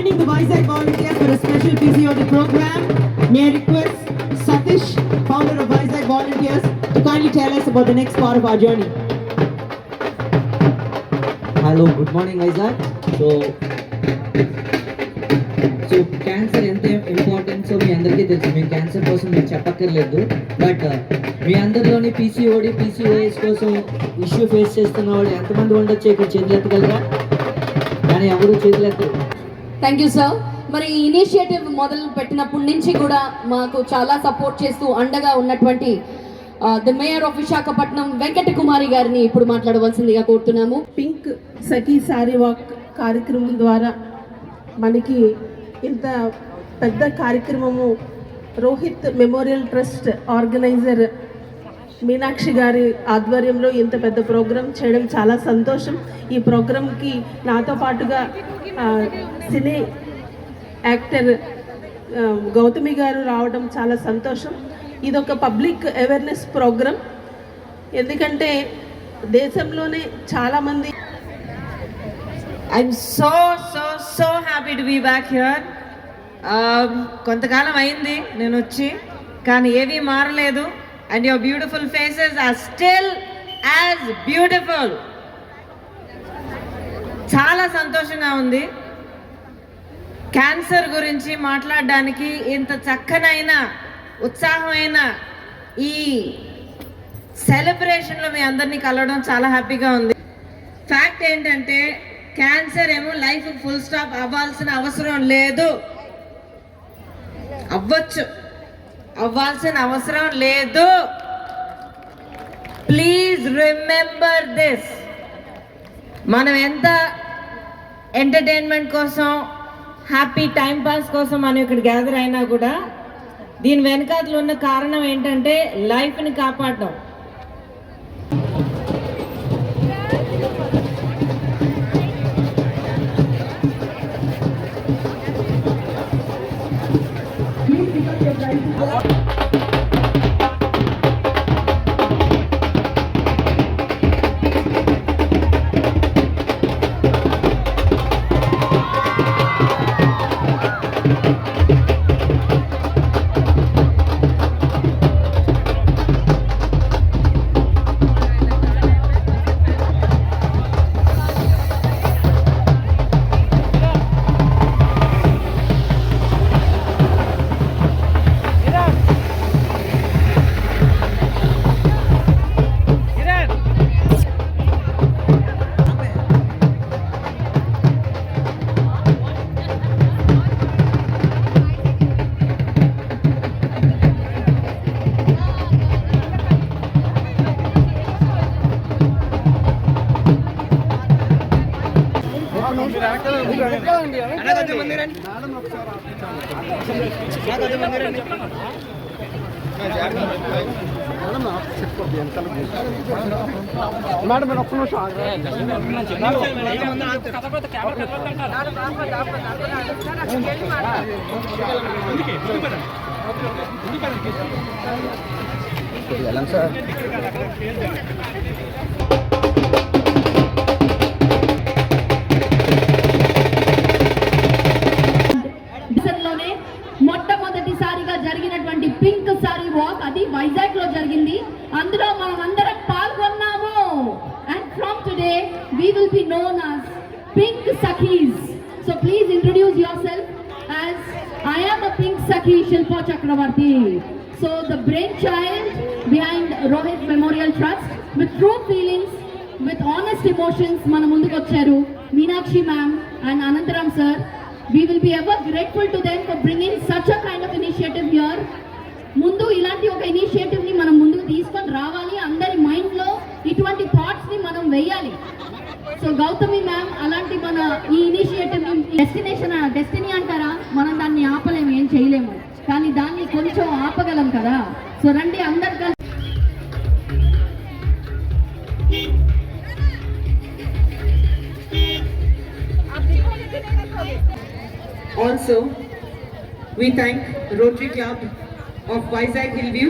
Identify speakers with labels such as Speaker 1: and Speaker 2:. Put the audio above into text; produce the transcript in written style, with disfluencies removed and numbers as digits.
Speaker 1: joining the Vizag volunteers for a special PCOD program, may I request Satish, founder of Vizag Volunteers, to kindly tell us about the next part of our journey.
Speaker 2: Hello, good morning Vizag. So cancer ఎంత importance మీ అందరికీ తెలుసు. మీ cancer కోసం మీకు చెప్పక్కర్లేదు. But me అందరిలోని PCOS కోసం issue face చేస్తున్న వాళ్ళు ఎంతమంది ఉండొచ్చు ఇక్కడ చేతులు ఎత్తగలరా? కానీ ఎవరు చేతులు ఎత్తరు.
Speaker 3: Thank you sir. మరి ఈ ఇనిషియేటివ్ మొదలు పెట్టినప్పటి నుంచి కూడా మాకు చాలా సపోర్ట్ చేస్తూ అండగా ఉన్నటువంటి the mayor of Visakhapatnam Venkata Kumari గారిని ఇప్పుడు మాట్లాడవలసిందిగా కోరుతున్నాము.
Speaker 4: పింక్ సఖీ సారీ వాక్ కార్యక్రమం ద్వారా మనకి ఇంత పెద్ద కార్యక్రమము Rohit memorial trust organizer Meenakshi గారి ఆధ్వర్యంలో ఇంత పెద్ద ప్రోగ్రాం చేయడం చాలా సంతోషం. ఈ ప్రోగ్రాంకి నాతో పాటుగా సినీ యాక్టర్ గౌతమి గారు రావడం చాలా సంతోషం. ఇదొక పబ్లిక్ అవేర్నెస్ ప్రోగ్రాం. ఎందుకంటే దేశంలోనే చాలామంది
Speaker 5: I'm so happy to be back here. కొంతకాలం అయింది నేను వచ్చి, కానీ ఏవి మారలేదు. And your beautiful faces are still as beautiful. చాలా సంతోషంగా ఉంది. క్యాన్సర్ గురించి మాట్లాడడానికి ఇంత చక్కనైన ఉత్సాహమైన ఈ సెలబ్రేషన్లో మీ అందరినీ కలవడం చాలా హ్యాపీగా ఉంది. ఫ్యాక్ట్ ఏంటంటే క్యాన్సర్ ఏమో లైఫ్ ఫుల్ స్టాప్ అవ్వాల్సిన అవసరం లేదు. అవ్వాల్సిన అవసరం లేదు. Please remember this. మనం ఎంత ఎంటర్టైన్మెంట్ కోసం, హ్యాపీ టైం పాస్ కోసం మనం ఇక్కడ గ్యాదర్ అయినా కూడా దీని వెనకాతలు ఉన్న కారణం ఏంటంటే లైఫ్ని కాపాడడం.
Speaker 6: మేడం ఒక్క నిమిషం సార్.
Speaker 3: మొట్టమొదటిసారిగా జరిగినటువంటి పింక్ సారీ వాక్ అది వైజాగ్ లో జరిగింది. అందులో మనం అందరం పాల్గొన్నాము. And from today we will be known as Pink Sakhis. So please introduce yourself as I am a Pink Sakhi Shilpa Chakravarti. So the brainchild behind Rohit Memorial Trust, with true feelings, with honest emotions, మన ముందుకు వచ్చారు Meenakshi ma'am and Anantaram sir. We will be ever grateful to them for bringing such a kind of initiative here. ముందు ఇలాంటి ఒక initiative ని మనం ముందుకు తీసుకొని రావాలి. అందరి మైండ్ లో ఇటువంటి థాట్స్ ని మనం వేయాలి. సో గౌతమి మ్యామ్ అలాంటి మన ఈ ఇనిషియేటివ్ డెస్టినీ అంటారా, మనం దాన్ని ఆపలేము, ఏం చేయలేము, కానీ దాన్ని కొంచెం ఆపగలం కదా. సో రండి అందరు.
Speaker 1: Also, we thank Rotary Club of Vizag Hillview